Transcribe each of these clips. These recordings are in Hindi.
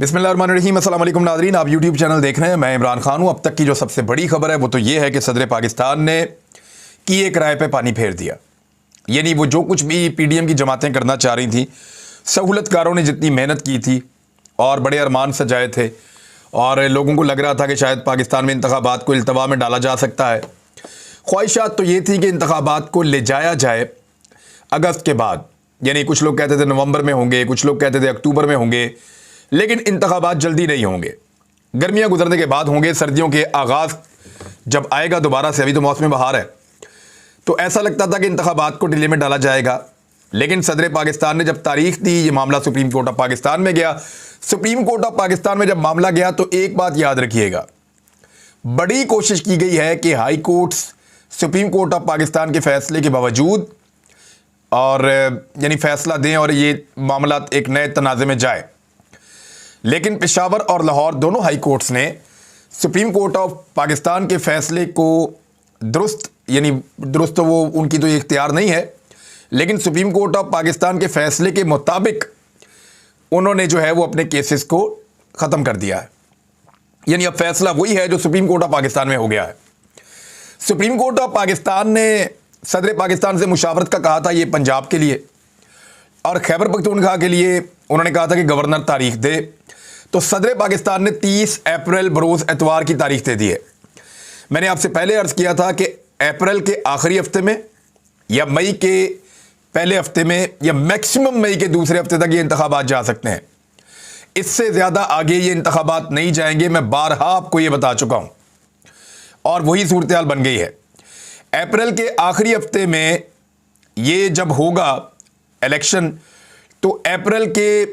बिस्मिल्लाहिर्रहमानिर्रहीम, अस्सलाम वालेकुम नाज़रीन। आप यूट्यूब चैनल देख रहे हैं, मैं इमरान खान हूँ। अब तक की जो सबसे बड़ी खबर है वो तो ये है कि सदर पाकिस्तान ने किए किराए पे पानी फेर दिया। यानी वो जो कुछ भी पीडीएम की जमातें करना चाह रही थी, सहूलतकारों ने जितनी मेहनत की थी और बड़े अरमान सजाए थे और लोगों को लग रहा था कि शायद पाकिस्तान में इंतखाबात को इल्तवा में डाला जा सकता है। ख्वाहिशात तो ये थी कि इंतखाबात को ले जाया जाए अगस्त के बाद, यानी कुछ लोग कहते थे नवंबर में होंगे, कुछ लोग कहते थे अक्टूबर में होंगे, लेकिन इंतखाबात जल्दी नहीं होंगे, गर्मियां गुजरने के बाद होंगे। सर्दियों के आगाज़ जब आएगा दोबारा से, अभी तो मौसम बहार है, तो ऐसा लगता था कि इंतखाबात को डिले में डाला जाएगा। लेकिन सदर पाकिस्तान ने जब तारीख दी, ये मामला सुप्रीम कोर्ट ऑफ पाकिस्तान में गया। सुप्रीम कोर्ट ऑफ पाकिस्तान में जब मामला गया तो एक बात याद रखिएगा, बड़ी कोशिश की गई है कि high courts supreme court of Pakistan के फैसले के बावजूद और यानी फैसला दें और ये मामला एक नए तनाज़े में जाए। लेकिन पेशावर और लाहौर दोनों हाई कोर्ट्स ने सुप्रीम कोर्ट ऑफ पाकिस्तान के फैसले को दुरुस्त तो वो उनकी तो इख्तियार नहीं है, लेकिन सुप्रीम कोर्ट ऑफ पाकिस्तान के फैसले के मुताबिक उन्होंने जो है वो अपने केसेस को ख़त्म कर दिया है। यानी अब फैसला वही है जो सुप्रीम कोर्ट ऑफ पाकिस्तान में हो गया है। सुप्रीम कोर्ट ऑफ पाकिस्तान ने सदर पाकिस्तान से मुशावरत का कहा था, ये पंजाब के लिए और खैबर पख्तूनख्वा के लिए उन्होंने कहा था कि गवर्नर तारीख दे। तो सदर पाकिस्तान ने 30 अप्रैल बरोज़ एतवार की तारीख दे दी है। मैंने आपसे पहले अर्ज़ किया था कि अप्रैल के आखिरी हफ्ते में या मई के पहले हफ्ते में या मैक्सिमम मई के दूसरे हफ्ते तक ये इंतखाबात जा सकते हैं। इससे ज़्यादा आगे ये इंतखाबात नहीं जाएंगे, मैं बारहा आपको ये बता चुका हूँ और वही सूरत हाल बन गई है। अप्रैल के आखिरी हफ्ते में ये जब होगा इलेक्शन, तो अप्रैल के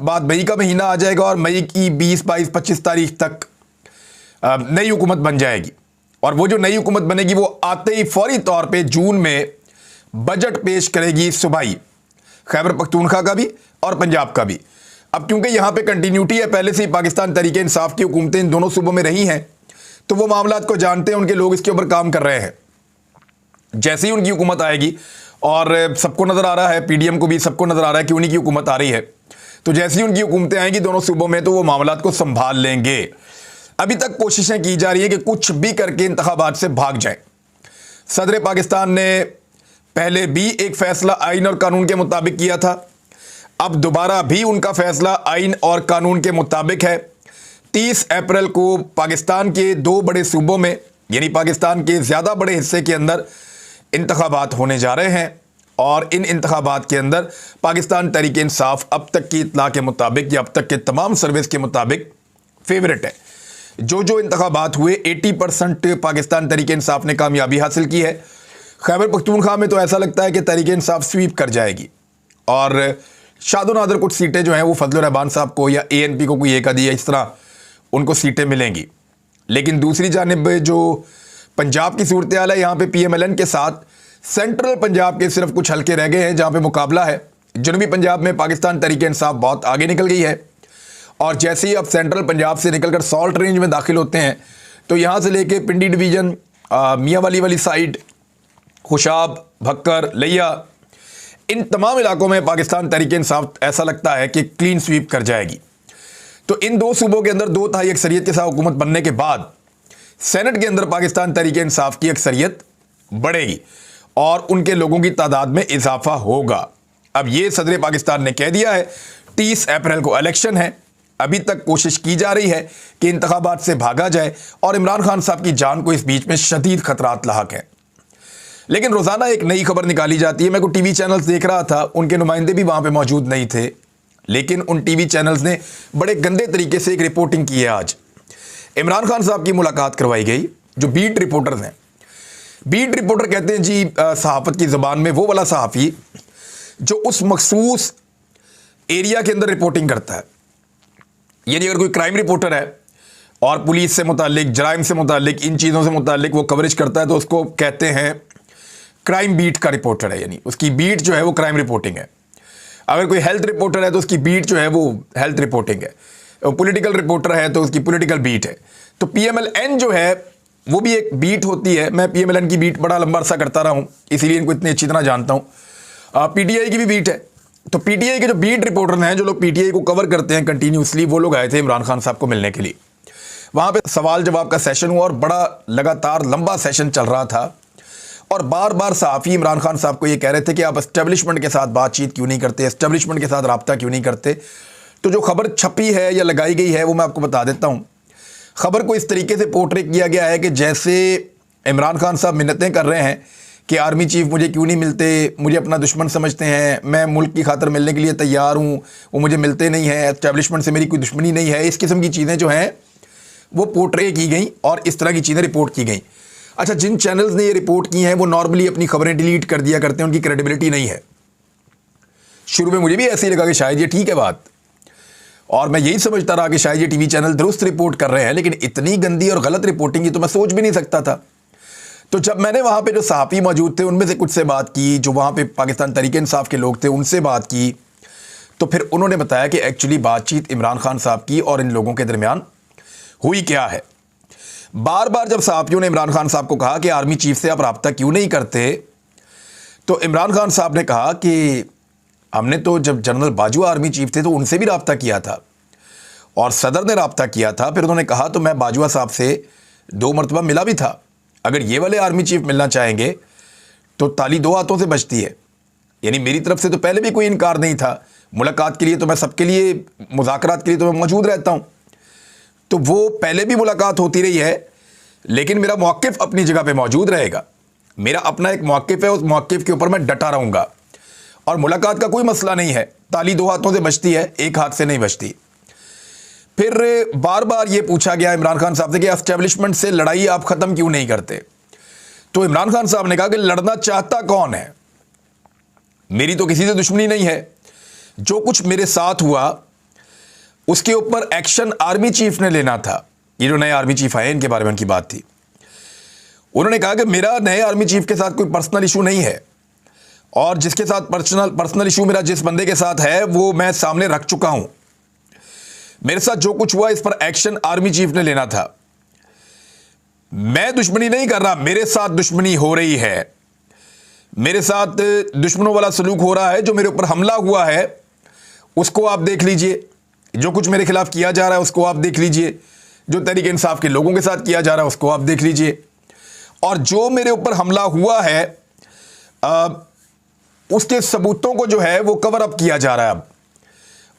बाद मई का महीना आ जाएगा और मई की 20, 22, 25 तारीख तक नई हुकूमत बन जाएगी। और वो जो नई हुकूमत बनेगी वो आते ही फौरी तौर पे जून में बजट पेश करेगी सूबाई, खैबर पख्तूनख्वा का भी और पंजाब का भी। अब क्योंकि यहाँ पे कंटिन्यूटी है, पहले से ही पाकिस्तान तहरीक इंसाफ की हुकूमतें इन दोनों सूबों में रही हैं, तो वो मामलात को जानते हैं, उनके लोग इसके ऊपर काम कर रहे हैं। जैसे ही उनकी हुकूमत आएगी और सबको नज़र आ रहा है, पीडीएम को भी सबको नज़र आ रहा है कि उन्हीं की हुकूमत आ रही है, तो जैसे ही उनकी हुकूमतें आएंगी दोनों सूबों में, तो वो मामलात को संभाल लेंगे। अभी तक कोशिशें की जा रही है कि कुछ भी करके इंतखाबात से भाग जाएं। सदर पाकिस्तान ने पहले भी एक फ़ैसला आइन और कानून के मुताबिक किया था, अब दोबारा भी उनका फ़ैसला आइन और कानून के मुताबिक है। 30 अप्रैल को पाकिस्तान के दो बड़े सूबों में, यानी पाकिस्तान के ज़्यादा बड़े हिस्से के अंदर इंतखाबात होने जा रहे हैं और इन इंतखाबात के अंदर पाकिस्तान तहरीक इंसाफ अब तक की इत्तला के मुताबिक या अब तक के तमाम सर्विस के मुताबिक फेवरेट है। जो इंतखाबात हुए 80% पाकिस्तान तहरीक इंसाफ ने कामयाबी हासिल की है। खैबर पख्तूनख्वा में तो ऐसा लगता है कि तहरीक इंसाफ स्वीप कर जाएगी और शादो नादर कुछ सीटें जो हैं वो फजल रहमान साहब को या ANP को कोई एक आधी या इस तरह उनको सीटें मिलेंगी। लेकिन दूसरी जानिब जो पंजाब की सूरत हाल है, यहाँ पे PMLN के साथ सेंट्रल पंजाब के सिर्फ कुछ हल्के रह गए हैं जहाँ पे मुकाबला है। जनूबी पंजाब में पाकिस्तान तहरीक इंसाफ बहुत आगे निकल गई है और जैसे ही आप सेंट्रल पंजाब से निकलकर सॉल्ट रेंज में दाखिल होते हैं तो यहाँ से लेके पिंडी डिवीज़न, मियांवाली वाली साइड, खुशाब, भक्कर, लिया, इन तमाम इलाकों में पाकिस्तान तहरीक इंसाफ ऐसा लगता है कि क्लीन स्वीप कर जाएगी। तो इन दो सूबों के अंदर 2/3 अक्सरियत के साथ हुकूमत बनने के बाद सेनेट के अंदर पाकिस्तान तहरीक इंसाफ की अक्सरियत बढ़ेगी और उनके लोगों की तादाद में इजाफा होगा। अब ये सदर पाकिस्तान ने कह दिया है 30 अप्रैल को इलेक्शन है। अभी तक कोशिश की जा रही है कि इंतखाबात से भागा जाए और इमरान खान साहब की जान को इस बीच में शदीद खतरात लाहक हैं। लेकिन रोज़ाना एक नई खबर निकाली जाती है। मैं को टीवी चैनल्स देख रहा था, उनके नुमाइंदे भी वहाँ पे मौजूद नहीं थे, लेकिन उन टीवी चैनल्स ने बड़े गंदे तरीके से एक रिपोर्टिंग की है। आज इमरान खान साहब की मुलाकात करवाई गई। जो बीट रिपोर्टर्स हैं, बीट रिपोर्टर कहते हैं जी सहाफ़त की ज़बान में वो वाला सहाफ़ी जो उस मखसूस एरिया के अंदर रिपोर्टिंग करता है। यानी अगर कोई क्राइम रिपोर्टर है और पुलिस से मुतालिक, जराइम से मुतालिक, इन चीज़ों से मुतालिक वो कवरेज करता है तो उसको कहते हैं क्राइम बीट का रिपोर्टर है, यानी उसकी बीट जो है वो क्राइम रिपोर्टिंग है। अगर कोई हेल्थ रिपोर्टर है तो उसकी बीट जो है वो हेल्थ रिपोर्टिंग है। पॉलिटिकल रिपोर्टर है तो उसकी पॉलिटिकल बीट है। तो PMLN जो है वो भी एक बीट होती है। मैं PMLN की बीट बड़ा लंबा अरसा करता रहा हूँ, इसीलिए इनको इतनी अच्छी तरह जानता हूँ। PTI की भी बीट है, तो पीटीआई के जो बीट रिपोर्टर हैं, जो लोग पीटीआई को कवर करते हैं कंटिन्यूसली, वो लोग आए थे इमरान खान साहब को मिलने के लिए। वहाँ पे सवाल जवाब का सेशन हुआ और बड़ा लगातार लंबा सेशन चल रहा था और बार बार सहाफ़ी इमरान खान साहब को ये कह रहे थे कि आप एस्टेब्लिशमेंट के साथ बातचीत क्यों नहीं करते, एस्टेब्लिशमेंट के साथ रब्ता क्यों नहीं करते। तो जो खबर छपी है या लगाई गई है वो मैं आपको बता देता हूँ। खबर को इस तरीके से पोर्ट्रे किया गया है कि जैसे इमरान खान साहब मिन्नतें कर रहे हैं कि आर्मी चीफ मुझे क्यों नहीं मिलते, मुझे अपना दुश्मन समझते हैं, मैं मुल्क की खातिर मिलने के लिए तैयार हूँ, वो मुझे मिलते नहीं हैं, एस्टेब्लिशमेंट से मेरी कोई दुश्मनी नहीं है। इस किस्म की चीज़ें जो हैं वो पोर्ट्रे की गई और इस तरह की चीज़ें रिपोर्ट की गई। अच्छा, जिन चैनल्स ने ये रिपोर्ट की हैं वो नॉर्मली अपनी खबरें डिलीट कर दिया करते हैं, उनकी क्रेडिबिलिटी नहीं है। शुरू में मुझे भी ऐसे ही लगा कि शायद ये ठीक है बात, और मैं यही समझता रहा कि शायद ये टीवी चैनल दुरुस्त रिपोर्ट कर रहे हैं, लेकिन इतनी गंदी और गलत रिपोर्टिंग की तो मैं सोच भी नहीं सकता था। तो जब मैंने वहाँ पे जो सहाफ़ी मौजूद थे उनमें से कुछ से बात की, जो वहाँ पे पाकिस्तान तहरीक इंसाफ के लोग थे उनसे बात की, तो फिर उन्होंने बताया कि एक्चुअली बातचीत इमरान खान साहब की और इन लोगों के दरमियान हुई क्या है। बार बार जब सहाफ़ियों ने इमरान खान साहब को कहा कि आर्मी चीफ से आप रब्ता क्यों नहीं करते, तो इमरान खान साहब ने कहा कि हमने तो जब जनरल बाजवा आर्मी चीफ थे तो उनसे भी रब्ता किया था और सदर ने रब्ता किया था। फिर उन्होंने कहा तो मैं बाजवा साहब से 2 मरतबा मिला भी था, अगर ये वाले आर्मी चीफ मिलना चाहेंगे तो ताली 2 हाथों से बजती है। यानी मेरी तरफ से तो पहले भी कोई इनकार नहीं था, मुलाकात के लिए तो मैं सबके लिए, मुज़ाकरात के लिए तो मैं मौजूद रहता हूँ। तो वो पहले भी मुलाकात होती रही है, लेकिन मेरा मौक़िफ़ अपनी जगह पे मौजूद रहेगा। मेरा अपना एक मौक़िफ़ है, उस मौक़िफ़ के ऊपर मैं डटा रहूँगा और मुलाकात का कोई मसला नहीं है। ताली 2 हाथों से बजती है, 1 हाथ से नहीं बजती। फिर बार बार ये पूछा गया इमरान खान साहब से कि एस्टेब्लिशमेंट से लड़ाई आप ख़त्म क्यों नहीं करते। तो इमरान खान साहब ने कहा कि लड़ना चाहता कौन है, मेरी तो किसी से दुश्मनी नहीं है। जो कुछ मेरे साथ हुआ उसके ऊपर एक्शन आर्मी चीफ ने लेना था। ये जो नए आर्मी चीफ आए इनके बारे में उनकी बात थी। उन्होंने कहा कि मेरा नए आर्मी चीफ के साथ कोई पर्सनल इशू नहीं है और जिसके साथ पर्सनल इशू मेरा जिस बंदे के साथ है वो मैं सामने रख चुका हूं। मेरे साथ जो कुछ हुआ इस पर एक्शन आर्मी चीफ ने लेना था। मैं दुश्मनी नहीं कर रहा, मेरे साथ दुश्मनी हो रही है, मेरे साथ दुश्मनों वाला सलूक हो रहा है। जो मेरे ऊपर हमला हुआ है उसको आप देख लीजिए, जो कुछ मेरे खिलाफ किया जा रहा है उसको आप देख लीजिए, जो तहरीक इंसाफ के लोगों के साथ किया जा रहा है उसको आप देख लीजिए, और जो मेरे ऊपर हमला हुआ है उसके सबूतों को जो है वो कवर अप किया जा रहा है अब।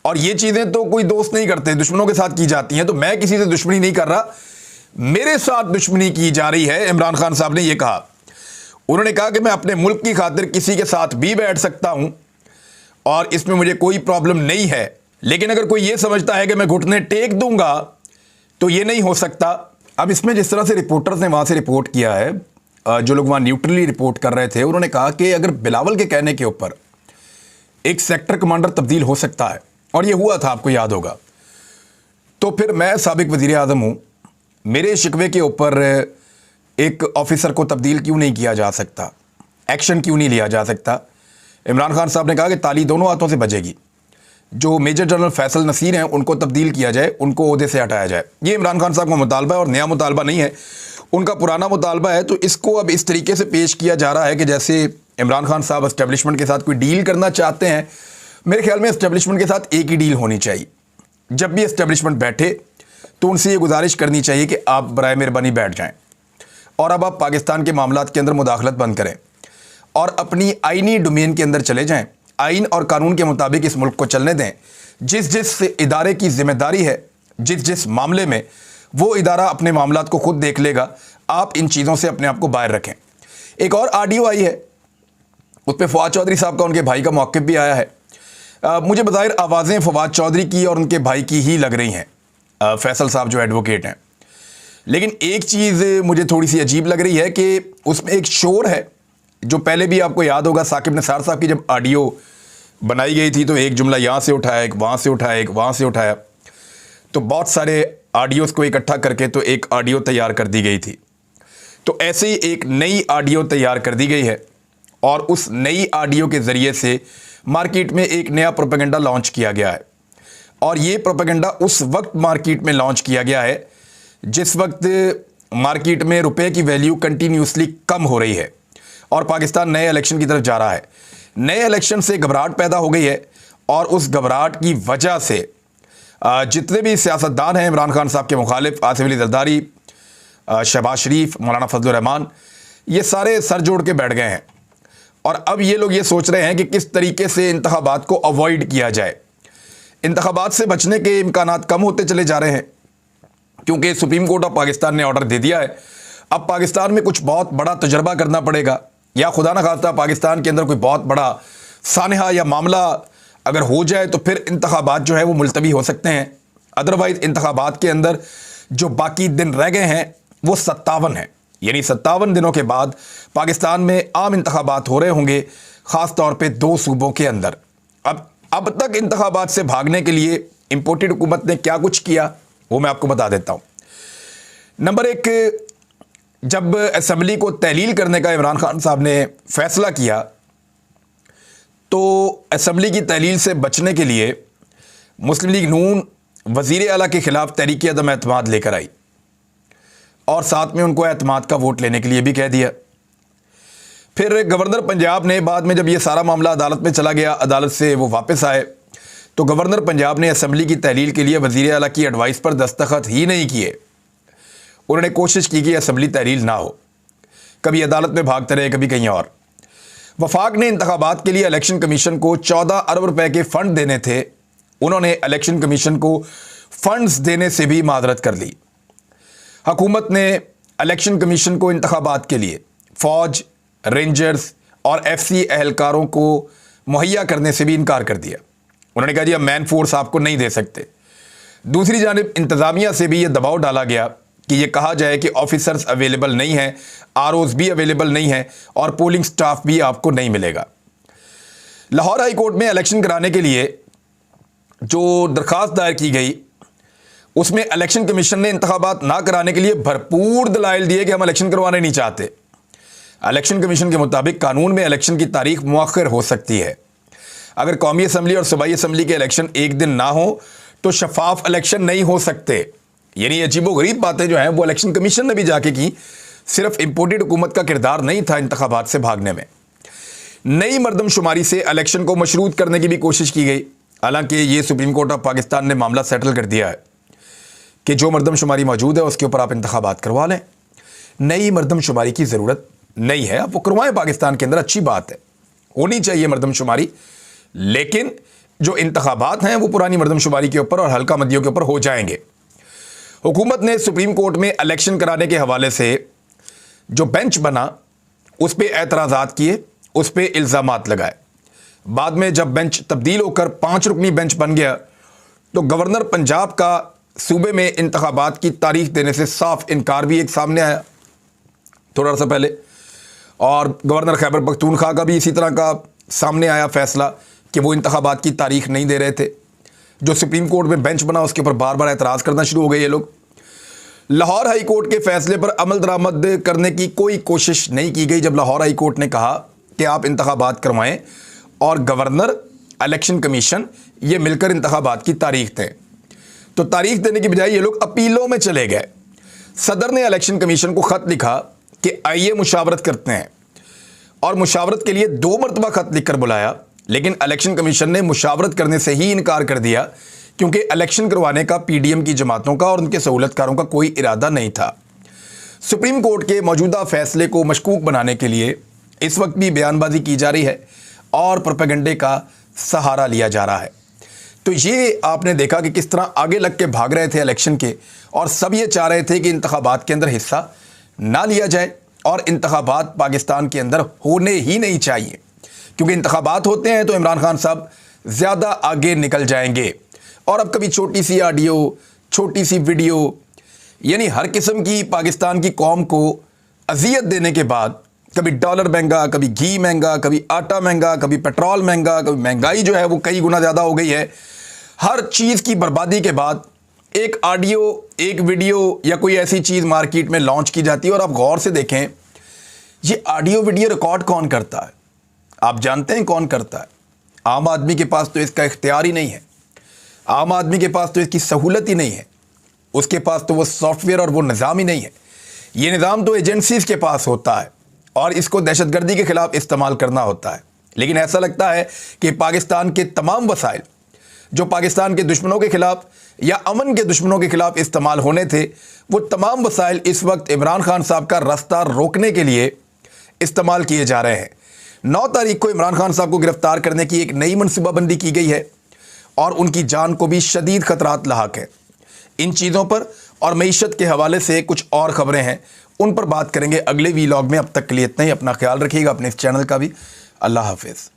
और ये चीज़ें तो कोई दोस्त नहीं करते, दुश्मनों के साथ की जाती हैं। तो मैं किसी से दुश्मनी नहीं कर रहा, मेरे साथ दुश्मनी की जा रही है, इमरान खान साहब ने ये कहा। उन्होंने कहा कि मैं अपने मुल्क की खातिर किसी के साथ भी बैठ सकता हूं और इसमें मुझे कोई प्रॉब्लम नहीं है, लेकिन अगर कोई ये समझता है कि मैं घुटने टेक दूंगा तो ये नहीं हो सकता। अब इसमें जिस तरह से रिपोर्टर्स ने वहाँ से रिपोर्ट किया है, जो लोग वहाँ न्यूट्रली रिपोर्ट कर रहे थे, उन्होंने कहा कि अगर बिलावल के कहने के ऊपर एक सेक्टर कमांडर तब्दील हो सकता है, और ये हुआ था, आपको याद होगा, तो फिर मैं साबिक वज़ीर आज़म हूँ, मेरे शिकवे के ऊपर एक ऑफिसर को तब्दील क्यों नहीं किया जा सकता, एक्शन क्यों नहीं लिया जा सकता। इमरान खान साहब ने कहा कि ताली 2 हाथों से बजेगी। जो मेजर जनरल फैसल नसीर हैं उनको तब्दील किया जाए, उनको ओहदे से हटाया जाए। ये इमरान खान साहब का मुतालबा है और नया मुतालबा नहीं है, उनका पुराना मुतालबा है। तो इसको अब इस तरीके से पेश किया जा रहा है कि जैसे इमरान खान साहब एस्टेब्लिशमेंट के साथ कोई डील करना चाहते हैं। मेरे ख्याल में एस्टेब्लिशमेंट के साथ एक ही डील होनी चाहिए। जब भी एस्टेब्लिशमेंट बैठे तो उनसे ये गुजारिश करनी चाहिए कि आप बराए मेहरबानी बैठ जाएं और अब आप पाकिस्तान के मामलात के अंदर मुदाखलत बंद करें और अपनी आइनी डोमेन के अंदर चले जाएं। आइन और कानून के मुताबिक इस मुल्क को चलने दें। जिस जिस इदारे की जिम्मेदारी है, जिस जिस मामले में, वो इदारा अपने मामलात को खुद देख लेगा। आप इन चीज़ों से अपने आप को बाहर रखें। एक और ऑडियो आई है, उस पर फवाद चौधरी साहब का, उनके भाई का मौक़िफ़ भी आया है। मुझे बज़ाहिर आवाज़ें फवाद चौधरी की और उनके भाई की ही लग रही हैं, फैसल साहब जो एडवोकेट हैं। लेकिन एक चीज़ मुझे थोड़ी सी अजीब लग रही है कि उसमें एक शोर है, जो पहले भी आपको याद होगा, साकिब निसार साहब की जब ऑडियो बनाई गई थी तो एक जुमला यहाँ से उठाया, एक वहाँ से उठाया, एक वहाँ से उठाया, तो बहुत सारे ऑडियोज़ को इकट्ठा करके तो एक ऑडियो तैयार कर दी गई थी। तो ऐसे ही एक नई ऑडियो तैयार कर दी गई है और उस नई ऑडियो के ज़रिए से मार्केट में एक नया प्रोपेगेंडा लॉन्च किया गया है। और ये प्रोपेगेंडा उस वक्त मार्केट में लॉन्च किया गया है जिस वक्त मार्केट में रुपए की वैल्यू कंटिन्यूसली कम हो रही है और पाकिस्तान नए इलेक्शन की तरफ जा रहा है। नए इलेक्शन से घबराहट पैदा हो गई है और उस घबराहट की वजह से जितने भी सियासतदान हैं इमरान खान साहब के मुखालिफ, आसिफ अली जरदारी, शहबाज शरीफ, मौलाना फजलुर रहमान, ये सारे सर जोड़ के बैठ गए हैं। और अब ये लोग ये सोच रहे हैं कि किस तरीके से इंतखाबात को अवॉइड किया जाए। इंतखाबात से बचने के इम्कानात कम होते चले जा रहे हैं क्योंकि सुप्रीम कोर्ट ऑफ पाकिस्तान ने ऑर्डर दे दिया है। अब पाकिस्तान में कुछ बहुत बड़ा तजर्बा करना पड़ेगा, या खुदा न खास्ता पाकिस्तान के अंदर कोई बहुत बड़ा सानहा या मामला अगर हो जाए तो फिर इंतखाबात जो है वो मुलतवी हो सकते हैं। अदरवाइज इंतखाबात के अंदर जो बाकी दिन रह गए हैं वो 57 हैं, यानी 57 दिनों के बाद पाकिस्तान में आम इंतखाबात हो रहे होंगे, ख़ास तौर पे 2 सूबों के अंदर। अब तक इंतखाबात से भागने के लिए इंपोर्टेड हुकूमत ने क्या कुछ किया वो मैं आपको बता देता हूँ। नंबर 1, जब असेंबली को तहलील करने का इमरान खान साहब ने फैसला किया तो असेंबली की तहलील से बचने के लिए मुस्लिम लीग नून वज़ीर आला के ख़िलाफ़ तहरीक अदम एतमाद लेकर आई और साथ में उनको एतमाद का वोट लेने के लिए भी कह दिया। फिर गवर्नर पंजाब ने बाद में जब ये सारा मामला अदालत में चला गया, अदालत से वो वापस आए, तो गवर्नर पंजाब ने असेंबली की तहलील के लिए वज़ीर आला की एडवाइस पर दस्तखत ही नहीं किए। उन्होंने कोशिश की कि असेंबली तहलील ना हो, कभी अदालत में भागते रहे, कभी कहीं और। वफाक ने इंतखाबात के लिए इलेक्शन कमीशन को 14 अरब रुपए के फ़ंड देने थे, उन्होंने इलेक्शन कमीशन को फ़ंड्स देने से भी माजरत कर ली। हुकूमत ने इलेक्शन कमीशन को इंतखाबात के लिए फ़ौज, रेंजर्स और FC एहलकारों को मुहैया करने से भी इनकार कर दिया। उन्होंने कहा जी हम मैन फोर्स आपको नहीं दे सकते। दूसरी जानिब इंतज़ामिया से भी ये दबाव डाला गया कि ये कहा जाए कि ऑफिसर्स अवेलेबल नहीं हैं, ROs भी अवेलेबल नहीं हैं और पोलिंग स्टाफ भी आपको नहीं मिलेगा। लाहौर हाई कोर्ट में इलेक्शन कराने के लिए जो दरख्वास्त दायर की गई उसमें इलेक्शन कमीशन ने इंतखाबात ना कराने के लिए भरपूर दलाइल दिए कि हम इलेक्शन करवाने नहीं चाहते। इलेक्शन कमीशन के मुताबिक कानून में इलेक्शन की तारीख मुअख्खर हो सकती है। अगर कौमी असम्बली और सूबाई असम्बली के इलेक्शन एक दिन ना हो तो शफाफ इलेक्शन नहीं हो सकते। यानी अजीबोगरीब बातें जो हैं वो इलेक्शन कमीशन ने भी जाके की। सिर्फ इंपोर्टेड हुकूमत का किरदार नहीं था इंतखाबात से भागने में। नई मरदमशुमारी से इलेक्शन को मशरूत करने की भी कोशिश की गई, हालांकि ये सुप्रीम कोर्ट ऑफ पाकिस्तान ने मामला सेटल कर दिया है कि जो मरदमशुमारी मौजूद है उसके ऊपर आप इंतखाबात करवा लें। नई मरदमशुमारी की ज़रूरत नहीं है, आप वो करवाएं पाकिस्तान के अंदर, अच्छी बात है, होनी चाहिए मरदमशुमारी, लेकिन जो इंतखाबात हैं वो पुरानी मरदमशुमारी के ऊपर और हल्का मदियों के ऊपर हो जाएंगे। हुकूमत ने सुप्रीम कोर्ट में इलेक्शन कराने के हवाले से जो बेंच बना उस पर एतराज़ात किए, उस पर इल्ज़ामात लगाए। बाद में जब बेंच तब्दील होकर 5 रुकनी बेंच बन गया तो गवर्नर पंजाब का सूबे में इंतखाबात की तारीख देने से साफ इनकार भी एक सामने आया थोड़ा सा पहले, और गवर्नर खैबर पख्तूनख्वा का भी इसी तरह का सामने आया फैसला कि वो इंतखाबात की तारीख नहीं दे रहे थे। जो सुप्रीम कोर्ट में बेंच बना उसके ऊपर बार बार एतराज़ करना शुरू हो गए ये लोग। लाहौर हाई कोर्ट के फैसले पर अमल दरामद करने की कोई कोशिश नहीं की गई। जब लाहौर हाई कोर्ट ने कहा कि आप इंतखाबात करवाएं और गवर्नर, इलेक्शन कमीशन ये मिलकर इंतखाबात की तारीख दें, तो तारीख देने की बजाय ये लोग अपीलों में चले गए। सदर ने इलेक्शन कमीशन को ख़त लिखा कि आइए मुशावरत करते हैं, और मुशावरत के लिए 2 मरतबा ख़त लिखकर बुलाया, लेकिन इलेक्शन कमीशन ने मुशावरत करने से ही इनकार कर दिया क्योंकि इलेक्शन करवाने का PDM की जमातों का और उनके सहूलतकारों का कोई इरादा नहीं था। सुप्रीम कोर्ट के मौजूदा फैसले को मशकूक बनाने के लिए इस वक्त भी बयानबाजी की जा रही है और प्रोपेगेंडे का सहारा लिया जा रहा है। तो ये आपने देखा कि किस तरह आगे लग के भाग रहे थे इलेक्शन के, और सब ये चाह रहे थे कि इंतखाबात के अंदर हिस्सा ना लिया जाए और इंतखाबात पाकिस्तान के अंदर होने ही नहीं चाहिए, क्योंकि इंतखाबात होते हैं तो इमरान खान साहब ज़्यादा आगे निकल जाएंगे। और अब कभी छोटी सी ऑडियो, छोटी सी वीडियो, यानी हर किस्म की पाकिस्तान की कौम को अजियत देने के बाद, कभी डॉलर महंगा, कभी घी महंगा, कभी आटा महंगा, कभी पेट्रोल महंगा, कभी महंगाई जो है वो कई गुना ज़्यादा हो गई है। हर चीज़ की बर्बादी के बाद एक ऑडियो, एक वीडियो या कोई ऐसी चीज़ मार्केट में लॉन्च की जाती है, और आप गौर से देखें ये ऑडियो वीडियो रिकॉर्ड कौन करता है? आप जानते हैं कौन करता है? आम आदमी के पास तो इसका इख्तियार ही नहीं है, आम आदमी के पास तो इसकी सहूलत ही नहीं है, उसके पास तो वो सॉफ्टवेयर और वो निज़ाम ही नहीं है। ये निज़ाम तो एजेंसीज़ के पास होता है और इसको दहशतगर्दी के ख़िलाफ़ इस्तेमाल करना होता है। लेकिन ऐसा लगता है कि पाकिस्तान के तमाम वसाइल जो पाकिस्तान के दुश्मनों के खिलाफ या अमन के दुश्मनों के खिलाफ इस्तेमाल होने थे, वो तमाम वसाइल इस वक्त इमरान खान साहब का रास्ता रोकने के लिए इस्तेमाल किए जा रहे हैं। 9 तारीख को इमरान खान साहब को गिरफ्तार करने की एक नई मनसूबाबंदी की गई है और उनकी जान को भी शदीद खतरात लाहक है। इन चीज़ों पर और मईशत के हवाले से कुछ और ख़बरें हैं, उन पर बात करेंगे अगले वीलॉग में। अब तक के लिए इतना ही। अपना ख्याल रखिएगा, अपने इस चैनल का भी। अल्लाह हाफिज़।